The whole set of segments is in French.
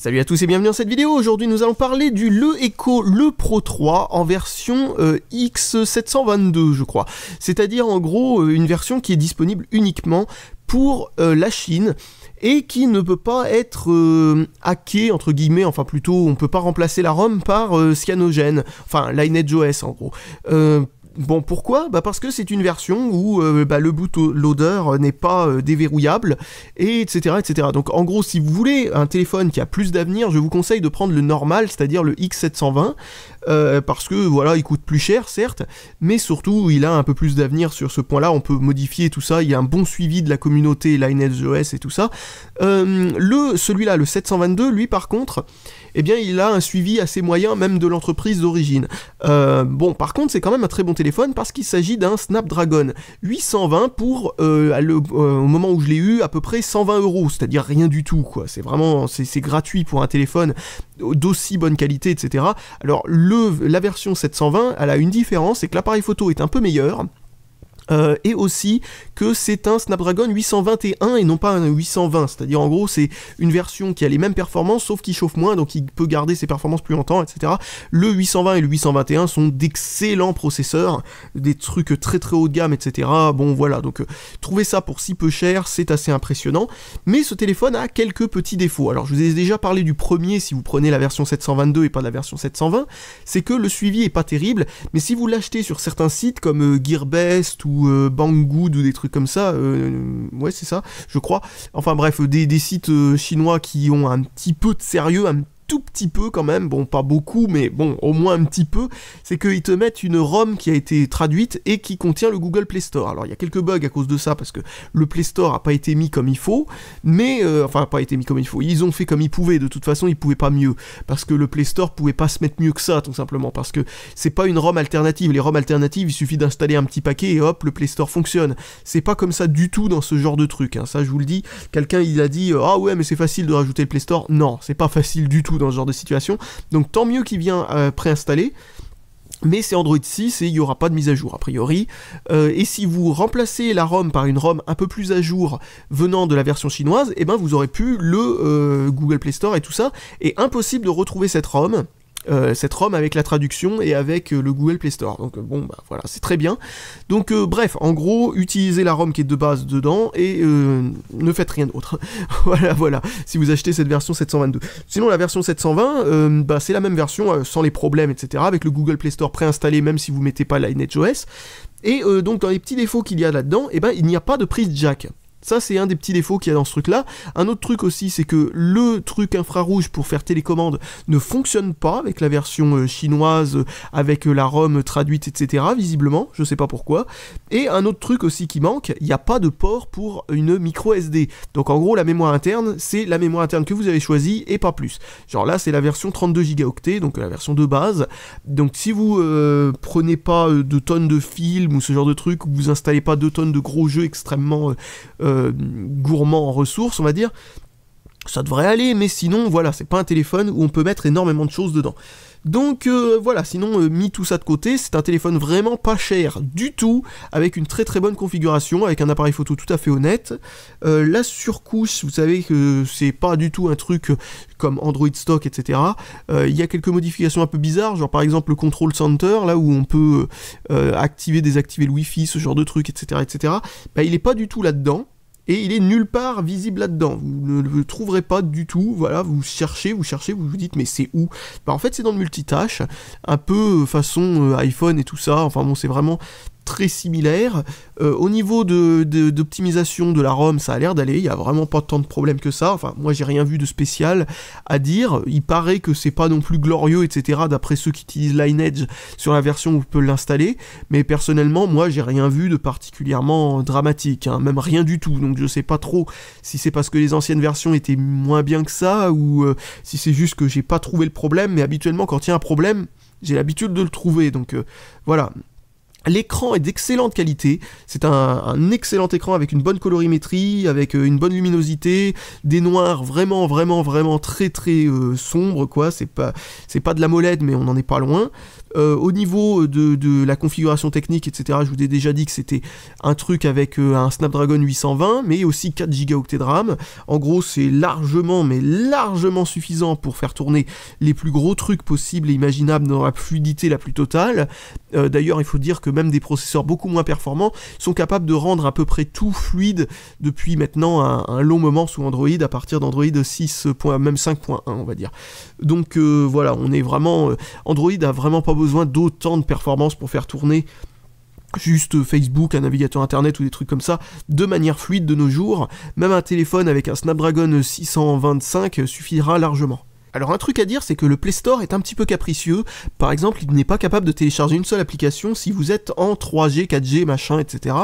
Salut à tous et bienvenue dans cette vidéo. Aujourd'hui nous allons parler du Echo Le Pro 3 en version X722 je crois. C'est-à-dire en gros une version qui est disponible uniquement pour la Chine et qui ne peut pas être hackée entre guillemets, enfin plutôt on peut pas remplacer la ROM par Cyanogen, enfin Lineage OS en gros. Bon, pourquoi? Bah parce que c'est une version où le bootloader n'est pas déverrouillable, et etc., etc. Donc en gros, si vous voulez un téléphone qui a plus d'avenir, je vous conseille de prendre le normal, c'est-à-dire le X720, parce que voilà, il coûte plus cher, certes, mais surtout, il a un peu plus d'avenir sur ce point-là, on peut modifier tout ça, il y a un bon suivi de la communauté Lineage OS et tout ça. Celui-là, le 722, lui par contre, eh bien il a un suivi assez moyen, même de l'entreprise d'origine. Bon, par contre, c'est quand même un très bon téléphone, parce qu'il s'agit d'un Snapdragon 820 pour, au moment où je l'ai eu, à peu près 120 €, c'est-à-dire rien du tout, quoi. C'est vraiment, c'est gratuit pour un téléphone d'aussi bonne qualité, etc. Alors, la version 720, elle a une différence, c'est que l'appareil photo est un peu meilleur, et aussi que c'est un Snapdragon 821 et non pas un 820, c'est-à-dire en gros c'est une version qui a les mêmes performances sauf qu'il chauffe moins, donc il peut garder ses performances plus longtemps, etc. Le 820 et le 821 sont d'excellents processeurs, des trucs très très haut de gamme, etc. Bon voilà, donc trouver ça pour si peu cher, c'est assez impressionnant, mais ce téléphone a quelques petits défauts. Alors je vous ai déjà parlé du premier si vous prenez la version 722 et pas la version 720, c'est que le suivi est pas terrible, mais si vous l'achetez sur certains sites comme Gearbest ou Banggood ou des trucs comme ça, ouais c'est ça, je crois, enfin bref, des sites chinois qui ont un petit peu de sérieux, un tout petit peu quand même, bon pas beaucoup mais bon au moins un petit peu, c'est qu'ils te mettent une ROM qui a été traduite et qui contient le Google Play Store. Alors il y a quelques bugs à cause de ça parce que le Play Store a pas été mis comme il faut, mais enfin pas été mis comme il faut, ils ont fait comme ils pouvaient, de toute façon ils pouvaient pas mieux, parce que le Play Store pouvait pas se mettre mieux que ça tout simplement, parce que c'est pas une ROM alternative, les ROM alternatives il suffit d'installer un petit paquet et hop le Play Store fonctionne, c'est pas comme ça du tout dans ce genre de truc, hein. Ça je vous le dis, quelqu'un il a dit ah ouais mais c'est facile de rajouter le Play Store, non c'est pas facile du tout dans ce genre de situation, donc tant mieux qu'il vient préinstallé, mais c'est Android 6 et il n'y aura pas de mise à jour a priori, et si vous remplacez la ROM par une ROM un peu plus à jour venant de la version chinoise, et ben vous aurez pu le Google Play Store et tout ça, et impossible de retrouver cette ROM avec la traduction et avec le Google Play Store, donc bon bah voilà, c'est très bien. Donc bref, en gros, utilisez la ROM qui est de base dedans et ne faites rien d'autre. voilà, si vous achetez cette version 722. Sinon la version 720, bah, c'est la même version sans les problèmes, etc. avec le Google Play Store préinstallé même si vous mettez pas Lineage OS. Et donc dans les petits défauts qu'il y a là-dedans, et ben il n'y a pas de prise jack. Ça, c'est un des petits défauts qu'il y a dans ce truc-là. Un autre truc aussi, c'est que le truc infrarouge pour faire télécommande ne fonctionne pas avec la version chinoise, avec la ROM traduite, etc., visiblement, je sais pas pourquoi. Et un autre truc aussi qui manque, il n'y a pas de port pour une micro SD. Donc en gros, la mémoire interne, c'est la mémoire interne que vous avez choisie, et pas plus. Genre là, c'est la version 32 Go, donc la version de base. Donc si vous prenez pas 2 tonnes de films ou ce genre de truc, ou vous installez pas 2 tonnes de gros jeux extrêmement gourmand en ressources, on va dire, ça devrait aller, mais sinon voilà, c'est pas un téléphone où on peut mettre énormément de choses dedans. Donc voilà, sinon mis tout ça de côté, c'est un téléphone vraiment pas cher du tout, avec une très très bonne configuration, avec un appareil photo tout à fait honnête. La surcouche, vous savez que c'est pas du tout un truc comme Android stock, etc. Il y a quelques modifications un peu bizarres, genre par exemple le control center, là où on peut activer, désactiver le wifi, ce genre de trucs, etc., etc. Bah, il est pas du tout là-dedans. Et il est nulle part visible là-dedans, vous ne le trouverez pas du tout, voilà, vous cherchez, vous vous dites mais c'est où? Bah en fait c'est dans le multitâche, un peu façon iPhone et tout ça, enfin bon c'est vraiment très similaire. Au niveau d'optimisation de la ROM, ça a l'air d'aller, il n'y a vraiment pas tant de problèmes que ça, enfin moi j'ai rien vu de spécial à dire, il paraît que c'est pas non plus glorieux, etc. d'après ceux qui utilisent Lineage sur la version où on peut l'installer, mais personnellement moi j'ai rien vu de particulièrement dramatique, hein, même rien du tout, donc je sais pas trop si c'est parce que les anciennes versions étaient moins bien que ça, ou si c'est juste que j'ai pas trouvé le problème, mais habituellement quand il y a un problème, j'ai l'habitude de le trouver, donc voilà. L'écran est d'excellente qualité, c'est un excellent écran avec une bonne colorimétrie, avec une bonne luminosité, des noirs vraiment très sombres, quoi, c'est pas de la MOLED, mais on n'en est pas loin. Au niveau de la configuration technique, etc., je vous ai déjà dit que c'était un truc avec un Snapdragon 820, mais aussi 4 Go de RAM. En gros, c'est largement suffisant pour faire tourner les plus gros trucs possibles et imaginables dans la fluidité la plus totale. D'ailleurs, il faut dire que même des processeurs beaucoup moins performants sont capables de rendre à peu près tout fluide depuis maintenant un long moment sous Android, à partir d'Android 6. Même 5.1, on va dire. Donc voilà, on est vraiment... Android a vraiment pas besoin d'autant de performance pour faire tourner juste Facebook, un navigateur internet ou des trucs comme ça, de manière fluide de nos jours. Même un téléphone avec un Snapdragon 625 suffira largement. Alors un truc à dire, c'est que le Play Store est un petit peu capricieux. Par exemple, il n'est pas capable de télécharger une seule application si vous êtes en 3G, 4G, machin, etc.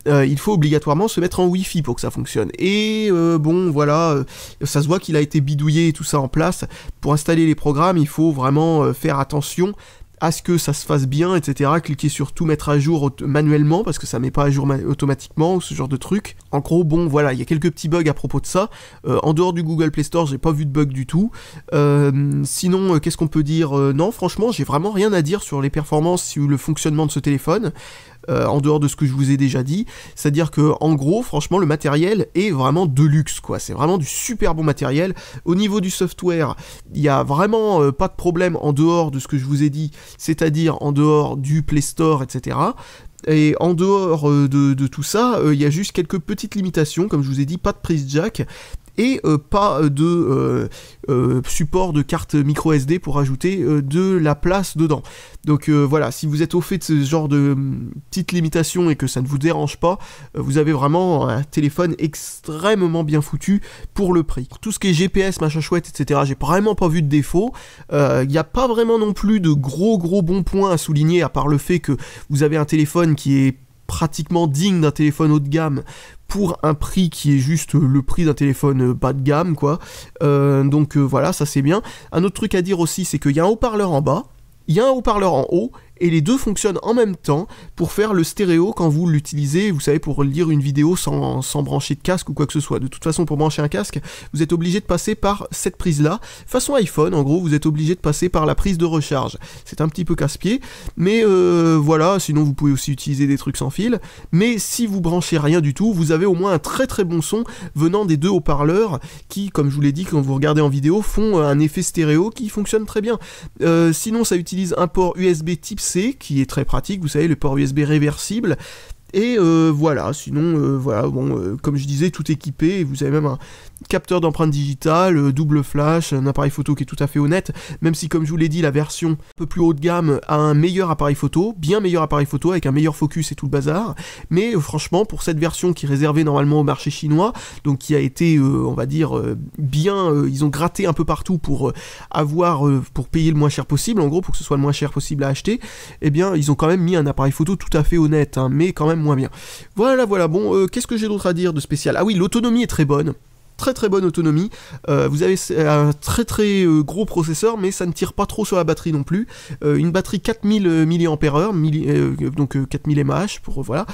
Il faut obligatoirement se mettre en Wi-Fi pour que ça fonctionne. Et bon, voilà, ça se voit qu'il a été bidouillé et tout ça en place. Pour installer les programmes, il faut vraiment faire attention à ce que ça se fasse bien, etc. Cliquez sur tout mettre à jour manuellement, parce que ça met pas à jour automatiquement, ou ce genre de truc. En gros, bon, voilà, il y a quelques petits bugs à propos de ça. En dehors du Google Play Store, j'ai pas vu de bug du tout. Sinon, qu'est-ce qu'on peut dire? Non, franchement, j'ai vraiment rien à dire sur les performances ou le fonctionnement de ce téléphone. En dehors de ce que je vous ai déjà dit, c'est-à-dire que en gros, franchement, le matériel est vraiment de luxe, quoi. C'est vraiment du super bon matériel. Au niveau du software, il y a vraiment pas de problème en dehors de ce que je vous ai dit, c'est-à-dire en dehors du Play Store, etc. Et en dehors de tout ça, il y a juste quelques petites limitations, comme je vous ai dit, pas de prise jack, et pas de support de carte micro SD pour ajouter de la place dedans. Donc voilà, si vous êtes au fait de ce genre de petites limitations et que ça ne vous dérange pas, vous avez vraiment un téléphone extrêmement bien foutu pour le prix. Tout ce qui est GPS, machin chouette, etc., j'ai vraiment pas vu de défaut. Il n'y a pas vraiment non plus de gros bons points à souligner, à part le fait que vous avez un téléphone qui est pratiquement digne d'un téléphone haut de gamme pour un prix qui est juste le prix d'un téléphone bas de gamme, quoi. Donc voilà, ça c'est bien. Un autre truc à dire aussi, c'est qu'il y a un haut-parleur en bas, il y a un haut-parleur en haut, et les deux fonctionnent en même temps pour faire le stéréo quand vous l'utilisez, vous savez, pour lire une vidéo sans brancher de casque ou quoi que ce soit. De toute façon, pour brancher un casque, vous êtes obligé de passer par cette prise-là. Façon iPhone, en gros, vous êtes obligé de passer par la prise de recharge. C'est un petit peu casse-pied, mais voilà, sinon vous pouvez aussi utiliser des trucs sans fil. Mais si vous branchez rien du tout, vous avez au moins un très bon son venant des deux haut-parleurs qui, comme je vous l'ai dit, quand vous regardez en vidéo, font un effet stéréo qui fonctionne très bien. Sinon, ça utilise un port USB Type C, qui est très pratique, vous savez, le port USB réversible. Et voilà, sinon, voilà, bon, comme je disais, tout équipé, et vous avez même un capteur d'empreinte digitale, double flash, un appareil photo qui est tout à fait honnête, même si, comme je vous l'ai dit, la version un peu plus haut de gamme a un meilleur appareil photo, bien meilleur appareil photo, avec un meilleur focus et tout le bazar, mais franchement, pour cette version qui est réservée normalement au marché chinois, donc qui a été, on va dire, bien, ils ont gratté un peu partout pour pour payer le moins cher possible, en gros, pour que ce soit le moins cher possible à acheter, eh bien, ils ont quand même mis un appareil photo tout à fait honnête, hein, mais quand même moins bien. Voilà, bon, qu'est-ce que j'ai d'autre à dire de spécial? Ah oui, l'autonomie est très bonne. Très bonne autonomie, vous avez un très gros processeur, mais ça ne tire pas trop sur la batterie non plus, une batterie 4000 mAh, donc 4000 mAh, pour voilà,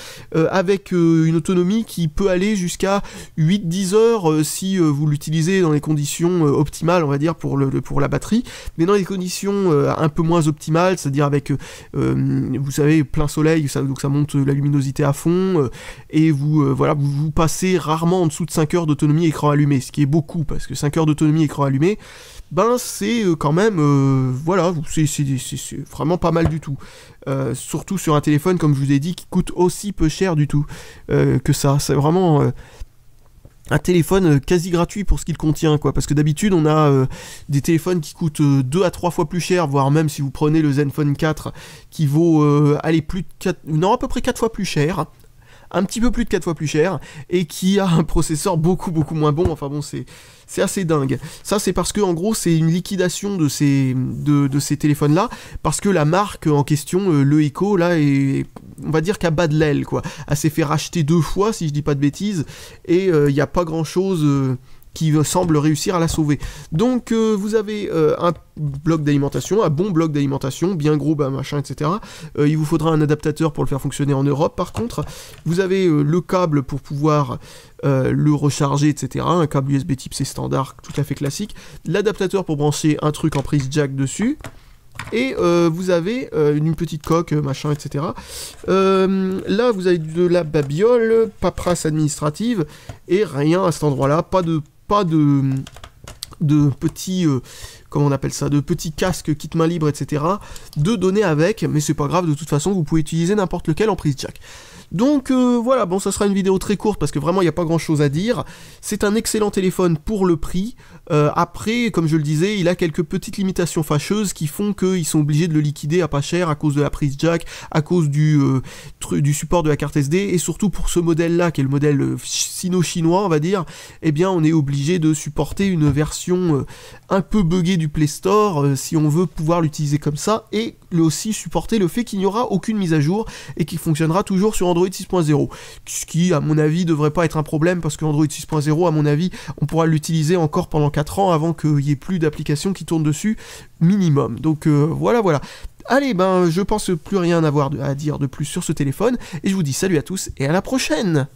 avec une autonomie qui peut aller jusqu'à 8-10 heures si vous l'utilisez dans les conditions optimales, on va dire, pour la batterie, mais dans les conditions un peu moins optimales, c'est-à-dire avec, vous savez, plein soleil, donc ça monte la luminosité à fond, et voilà, vous passez rarement en dessous de 5 heures d'autonomie écran allumé, ce qui est beaucoup, parce que 5 heures d'autonomie écran allumé, ben c'est quand même, voilà, c'est vraiment pas mal du tout. Surtout sur un téléphone, comme je vous ai dit, qui coûte aussi peu cher du tout que ça. C'est vraiment un téléphone quasi gratuit pour ce qu'il contient, quoi, parce que d'habitude on a des téléphones qui coûtent 2 à 3 fois plus cher, voire même si vous prenez le Zenfone 4 qui vaut allez, plus de 4, non, à peu près 4 fois plus cher, un petit peu plus de 4 fois plus cher, et qui a un processeur beaucoup moins bon. Enfin bon, c'est assez dingue. Ça, c'est parce que, en gros, c'est une liquidation de ces téléphones-là, parce que la marque en question, le Echo, là, on va dire qu'à bas de l'aile, quoi. Elle s'est fait racheter 2 fois, si je dis pas de bêtises, et il n'y a pas grand-chose qui semble réussir à la sauver. Donc vous avez un bloc d'alimentation, un bon bloc d'alimentation, bien gros, machin, etc. Il vous faudra un adaptateur pour le faire fonctionner en Europe, par contre. Vous avez le câble pour pouvoir le recharger, etc. Un câble USB type C standard, tout à fait classique. L'adaptateur pour brancher un truc en prise jack dessus. Et vous avez une petite coque, machin, etc. Là, vous avez de la babiole, paperasse administrative, et rien à cet endroit-là, pas de petits, comment on appelle ça, de petits casques kit main libre, etc. de données avec, mais c'est pas grave, de toute façon, vous pouvez utiliser n'importe lequel en prise jack. Donc voilà, bon, ça sera une vidéo très courte parce que vraiment il n'y a pas grand chose à dire. C'est un excellent téléphone pour le prix. Après, comme je le disais, il a quelques petites limitations fâcheuses qui font qu'ils sont obligés de le liquider à pas cher à cause de la prise jack, à cause du support de la carte SD, et surtout pour ce modèle-là, qui est le modèle sino-chinois, on va dire, eh bien on est obligé de supporter une version un peu buggée du Play Store si on veut pouvoir l'utiliser comme ça, et aussi supporter le fait qu'il n'y aura aucune mise à jour et qu'il fonctionnera toujours sur Android 6.0, ce qui à mon avis devrait pas être un problème parce que Android 6.0 à mon avis on pourra l'utiliser encore pendant 4 ans avant qu'il y ait plus d'applications qui tournent dessus minimum. Donc voilà. Allez, je pense plus rien à dire de plus sur ce téléphone et je vous dis salut à tous et à la prochaine.